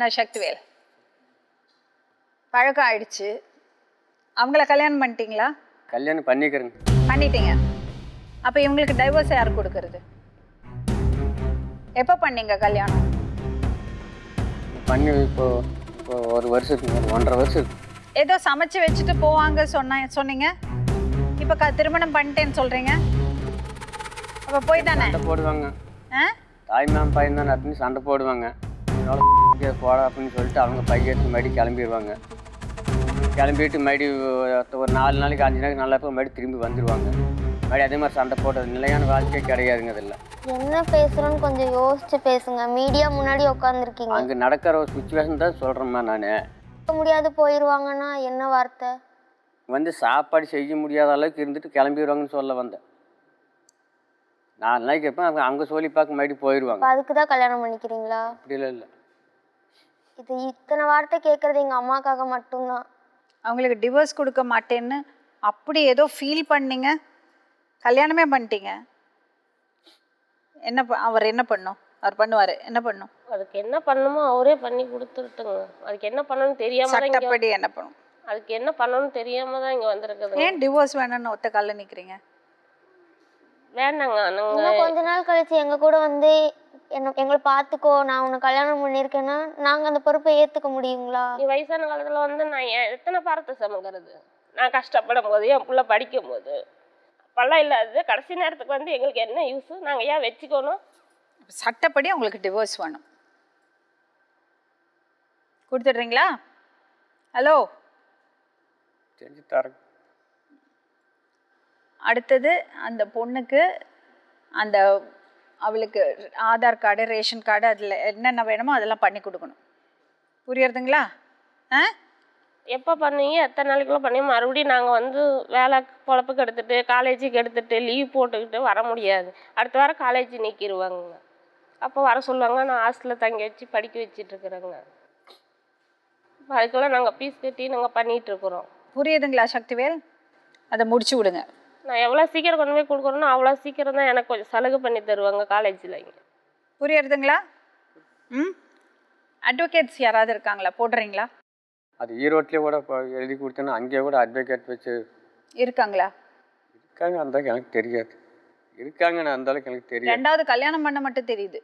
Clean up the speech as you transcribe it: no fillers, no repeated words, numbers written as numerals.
என்ன சக்திவேல் பழக்கம் ஆயிடுச்சு. அவங்கள கல்யாணம் பண்ணிட்டீங்களா? கல்யாணம் பண்ணிக்கிறேங்க. பண்ணிட்டீங்க. அப்போ இவங்களுக்கு டைவர்ஸ் யார் கொடுக்கறது? எப்போ பண்ணீங்க கல்யாணம்? பண்ணி இப்போ ஒரு வருஷம் இருக்குங்க, 1.5 வருஷம் இருக்கு. ஏதோ சமைச்சு வச்சுட்டு போவாங்க சொன்னீங்க. இப்போ திருமணம் பண்ணிட்டேன்னு சொல்கிறீங்க. அப்போ போய் தானே சண்டை போடுவாங்க. ஆ தாய் மாமன் பையன் தான் அப்படின்னு சண்டை போடுவாங்க. போட அப்படின்னு சொல்லிட்டு அவங்க பையன் மறுபடியும் கிளம்பிடுவாங்க. கிளம்பிட்டு மறுபடி ஒரு 4 நாளைக்கு 5 நாளைக்கு நல்லா இருப்போம், மறுபடியும் திரும்பி வந்துடுவாங்க. மறுபடியும் அதே மாதிரி சண்டை போடுறது நிலையான வாழ்க்கையே கிடையாதுங்க. அதில் என்ன பேசுறோன்னு கொஞ்சம் யோசிச்சு பேசுங்க. மீடியா முன்னாடி உட்காந்துருக்கீங்க. அங்கே நடக்கிற ஒரு சுச்சுவேஷன் தான் சொல்கிறேம்மா. நான் முடியாது போயிடுவாங்கன்னா என்ன வார்த்தை? சாப்பாடு செய்ய முடியாத அளவுக்கு இருந்துட்டு கிளம்பிடுவாங்கன்னு சொல்ல வந்தேன். 4 நாளைக்கு இருப்பேன், அவங்க அங்கே சொல்லி பார்க்க மறுபடியும் போயிடுவாங்க. அதுக்கு தான் கல்யாணம் பண்ணிக்கிறீங்களா? அப்படி இல்லை. இது இத்தனை வார்த்தை கேட்கறது எங்கள் அம்மாக்காக மட்டும்தான். அவங்களுக்கு டிவோர்ஸ் கொடுக்க மாட்டேன்னு அப்படி ஏதோ ஃபீல் பண்ணீங்க, கல்யாணமே பண்ணிட்டீங்க. அவர் என்ன பண்ணும்? அவர் பண்ணுவார், என்ன பண்ணும்? அதுக்கு என்ன பண்ணணுமோ அவரே பண்ணி கொடுத்துட்டுங்க. அதுக்கு என்ன பண்ணணும்னு தெரியாம தான் சட்டப்படி என்ன பண்ணும்? அதுக்கு என்ன பண்ணணும்னு தெரியாம தான் இங்கே வந்திருக்குது. ஏன் டிவோர்ஸ் வேணும்னு ஒத்த காலில் நிற்கிறீங்க? வேண்டாங்க. இன்னும் கொஞ்ச நாள் கழிச்சு எங்கள் கூட எங்களை பார்த்துக்கோ, நான் உன்னை கல்யாணம் பண்ணியிருக்கேன்னா நாங்கள் அந்த பொறுப்பை ஏற்றுக்க முடியுங்களா? நீ வயசான காலத்தில் நான் எத்தனை பாரத்தை சமைக்கிறது? நான் கஷ்டப்படும் போது, என் பிள்ளை படிக்கும் போது அப்பெல்லாம் இல்லாது. கடைசி நேரத்துக்கு எங்களுக்கு என்ன யூஸ்? நாங்கள் ஏன் வச்சுக்கணும்? சட்டப்படி உங்களுக்கு டிவோர்ஸ் வேணும். கொடுத்துட்றீங்களா? ஹலோ, செஞ்சு தரேன். அடுத்தது அந்த பொண்ணுக்கு அவளுக்கு ஆதார் கார்டு, ரேஷன் கார்டு, அதில் என்னென்ன வேணுமோ அதெல்லாம் பண்ணி கொடுக்கணும். புரியுறதுங்களா? எப்போ பண்ணீங்க? எத்தனை நாளைக்குள்ள பண்ணி மறுபடியும் நாங்கள் வேலை பொழப்புக்கு எடுத்துகிட்டு காலேஜுக்கு எடுத்துகிட்டு லீவ் போட்டுக்கிட்டு வர முடியாது. அடுத்த வாரம் காலேஜ் நீக்கிடுவாங்க. அப்போ வர சொல்லுவாங்க. நான் ஹாஸ்டலில் தங்கி வச்சு படிக்க வச்சிட்ருக்குறேங்க. அதுக்கெல்லாம் நாங்கள் ஃபீஸ் கட்டி நாங்கள் பண்ணிகிட்ருக்குறோம். புரியுதுங்களா சக்திவேல்? அதை முடிச்சு விடுங்க. நான் எவ்வளோ சீக்கிரம் கொண்டு போய் கொடுக்குறேனோ அவ்வளோ சீக்கிரம் தான் எனக்கு கொஞ்சம் சலுகை பண்ணி தருவாங்க காலேஜில். இங்கே புரியுறதுங்களா? அட்வொகேட்ஸ் யாராவது இருக்காங்களா? போடுறீங்களா? அது ஈரோட்லேயே கூட எழுதி கொடுத்தேன்னா அங்கேயே கூட அட்வொகேட் வச்சு இருக்காங்களா? இருக்காங்க. அந்த அளவுக்கு எனக்கு தெரியாது. இருக்காங்க, நான் அந்த அளவுக்கு எனக்கு தெரியாது. 2வது கல்யாணம் பண்ண மட்டும் தெரியுது.